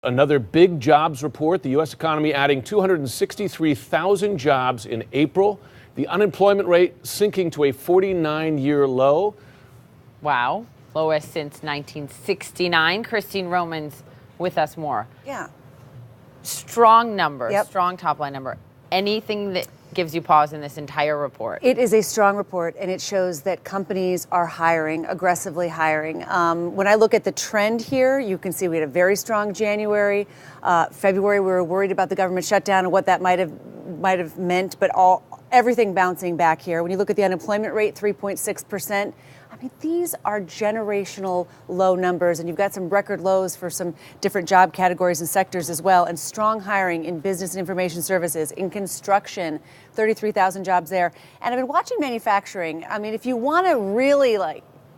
Another big jobs report, the U.S. economy adding 263,000 jobs in April. The unemployment rate sinking to a 49-year low. Wow, lowest since 1969. Christine Roman's with us more. Yeah. Strong number, Yep. Strong top line number. Anything that gives you pause in this entire report? It is a strong report, and it shows that companies are hiring, aggressively hiring. When I look at the trend here, you can see we had a very strong January. February, we were worried about the government shutdown and what that might have meant, but everything bouncing back here. When you look at the unemployment rate, 3.6%. I mean, these are generational low numbers, and you've got some record lows for some different job categories and sectors as well, and strong hiring in business and information services, in construction, 33,000 jobs there. And I've been watching manufacturing. I mean, if you want to really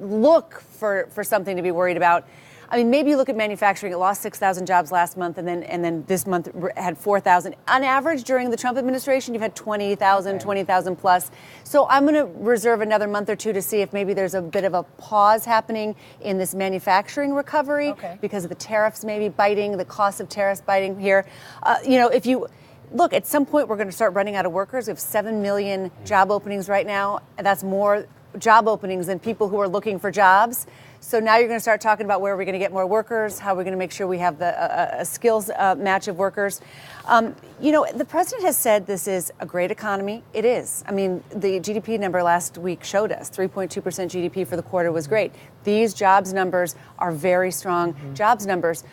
look for something to be worried about, I mean, maybe you look at manufacturing. It lost 6,000 jobs last month, and then this month had 4,000. On average, during the Trump administration, you've had 20,000, 20,000 plus. So I'm going to reserve another month or two to see if maybe there's a bit of a pause happening in this manufacturing recovery because of the tariffs maybe biting, the cost of tariffs biting here. If you look, at some point we're going to start running out of workers. We have 7 million job openings right now, and that's more job openings than people who are looking for jobs. So now you're going to start talking about where we're going to get more workers, how we're going to make sure we have a skills match of workers. The president has said this is a great economy. It is. I mean, the GDP number last week showed us 3.2% GDP for the quarter was great. These jobs numbers are very strong jobs numbers.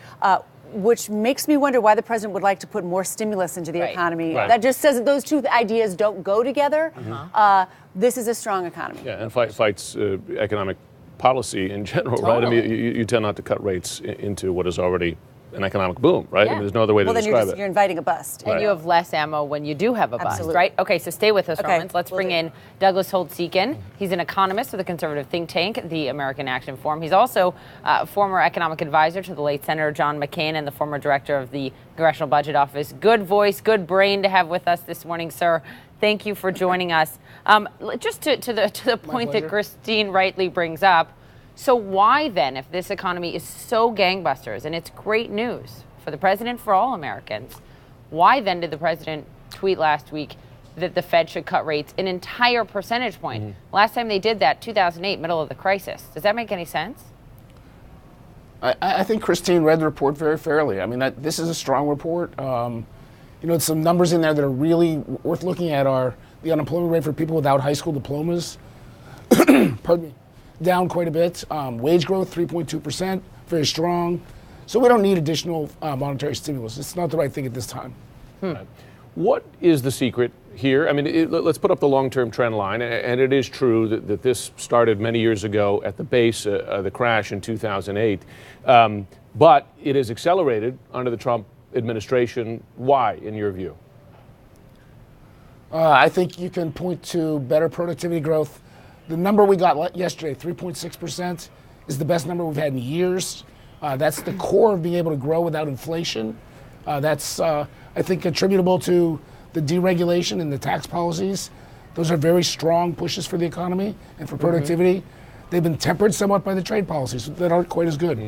Which makes me wonder why the president would like to put more stimulus into the economy. Right. That just says that those two ideas don't go together. This is a strong economy. Yeah, and fights economic policy in general, right? I mean, you tend not to cut rates into what is already an economic boom, right? Yeah. I mean, there's no other way to describe it. You're inviting a bust. And you have less ammo when you do have a bust, Absolutely. right? Okay, so stay with us, Romans. Let's Will bring do. in Douglas Holt-Seakin. He's an economist with the conservative think tank, the American Action Forum. He's also former economic advisor to the late Senator John McCain and the former director of the Congressional Budget Office. Good voice, good brain to have with us this morning, sir. Thank you for joining us. Just to the point that Christine rightly brings up, so why then, if this economy is so gangbusters and it's great news for the president, for all Americans, why then did the president tweet last week that the Fed should cut rates an entire percentage point? Last time they did that, 2008, middle of the crisis. Does that make any sense? I think Christine read the report very fairly. I mean, this is a strong report. Some numbers in there that are really worth looking at are the unemployment rate for people without high school diplomas. Pardon me. Down quite a bit. Wage growth, 3.2%, very strong. So we don't need additional monetary stimulus. It's not the right thing at this time. What is the secret here? I mean, let's put up the long-term trend line, and it is true that this started many years ago at the base of the crash in 2008, but it has accelerated under the Trump administration. Why, in your view? I think you can point to better productivity growth. The number we got yesterday, 3.6%, is the best number we've had in years. That's the core of being able to grow without inflation. That's, I think, attributable to the deregulation and the tax policies. Those are very strong pushes for the economy and for productivity. They've been tempered somewhat by the trade policies that aren't quite as good.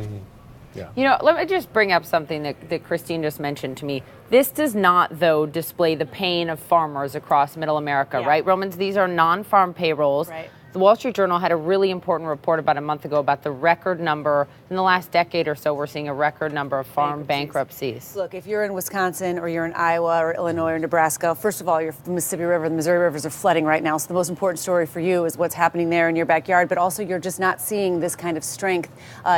Yeah. Let me just bring up something that Christine just mentioned to me. This does not, though, display the pain of farmers across middle America, right? Romans, these are non-farm payrolls. Right. The Wall Street Journal had a really important report about a month ago about the record number. In the last decade or so, we're seeing a record number of farm bankruptcies. Look, if you're in Wisconsin or you're in Iowa or Illinois or Nebraska, first of all, you're the Mississippi River, the Missouri rivers are flooding right now. So the most important story for you is what's happening there in your backyard. But also, you're just not seeing this kind of strength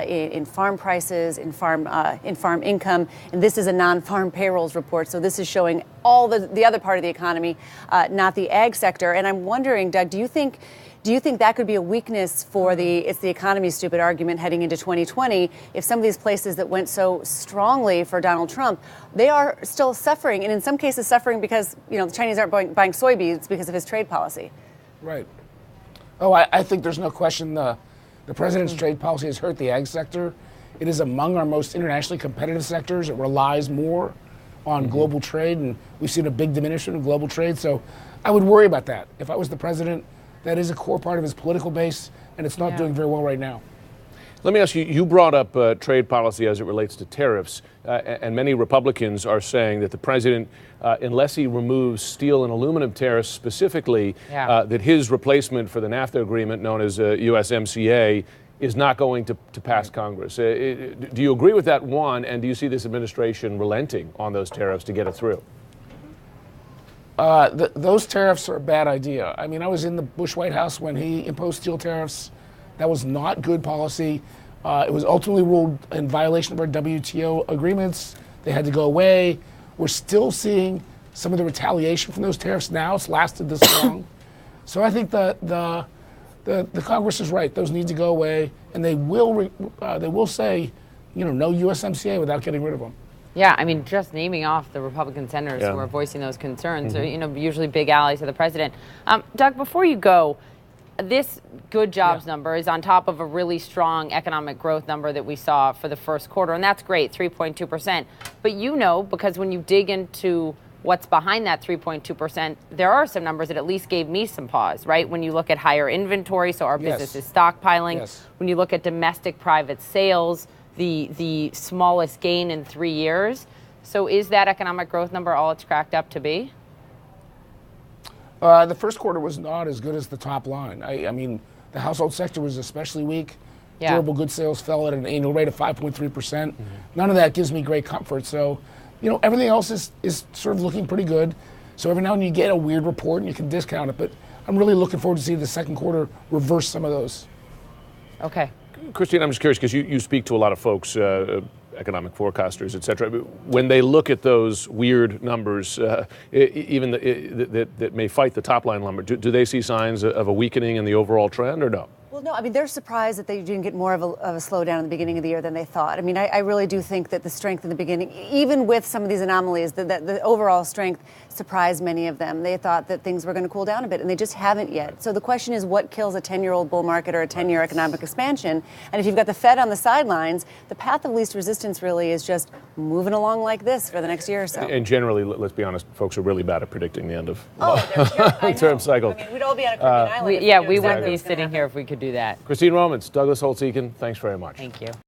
in farm prices, in farm income. And this is a non-farm payrolls report. So this is showing all the other part of the economy, not the ag sector. And I'm wondering, Doug, do you think that could be a weakness for it's the economy stupid argument heading into 2020 if some of these places that went so strongly for Donald Trump, they are still suffering, and in some cases suffering because, the Chinese aren't buying soybeans because of his trade policy? Right. Oh, I think there's no question the president's trade policy has hurt the ag sector. It is among our most internationally competitive sectors. It relies more on global trade, and we've seen a big diminishment of global trade. So I would worry about that. If I was the president, that is a core part of his political base, and it's not doing very well right now. Let me ask you, you brought up trade policy as it relates to tariffs, and many Republicans are saying that the president, unless he removes steel and aluminum tariffs specifically, that his replacement for the NAFTA agreement, known as USMCA, is not going to pass Congress. Do you agree with that, one, and do you see this administration relenting on those tariffs to get it through? Those tariffs are a bad idea. I mean, I was in the Bush White House when he imposed steel tariffs. That was not good policy. It was ultimately ruled in violation of our WTO agreements. They had to go away. We're still seeing some of the retaliation from those tariffs now. It's lasted this long. So I think the Congress is right. Those need to go away, and they will say, no USMCA without getting rid of them. Yeah, I mean, just naming off the Republican senators who are voicing those concerns, are, usually big allies of the president. Doug, before you go, this good jobs number is on top of a really strong economic growth number that we saw for the first quarter, and that's great, 3.2%. But because when you dig into what's behind that 3.2%, there are some numbers that at least gave me some pause, right? When you look at higher inventory, so our business is stockpiling. When you look at domestic private sales, the smallest gain in 3 years. So is that economic growth number all it's cracked up to be? The first quarter was not as good as the top line. I mean, the household sector was especially weak. Durable goods sales fell at an annual rate of 5.3%. None of that gives me great comfort. So, everything else is sort of looking pretty good. So every now and then you get a weird report and you can discount it. But I'm really looking forward to see the second quarter reverse some of those. Okay. Christine, I'm just curious because you speak to a lot of folks, economic forecasters, et cetera. When they look at those weird numbers, even that may fight the top line number, do they see signs of a weakening in the overall trend or no? Well, no, I mean, they're surprised that they didn't get more of a slowdown in the beginning of the year than they thought. I mean, I really do think that the strength in the beginning, even with some of these anomalies, that the overall strength surprised many of them. They thought that things were going to cool down a bit, and they just haven't yet. So the question is, what kills a 10-year-old bull market or a 10-year economic expansion? And if you've got the Fed on the sidelines, the path of least resistance really is just moving along like this for the next year or so. And generally, let's be honest, folks are really bad at predicting the end of term cycle. I mean, we'd all be on a Caribbean island. We wouldn't be sitting here if we could do that. Christine Romans, Douglas Holtz-Eakin, thanks very much. Thank you.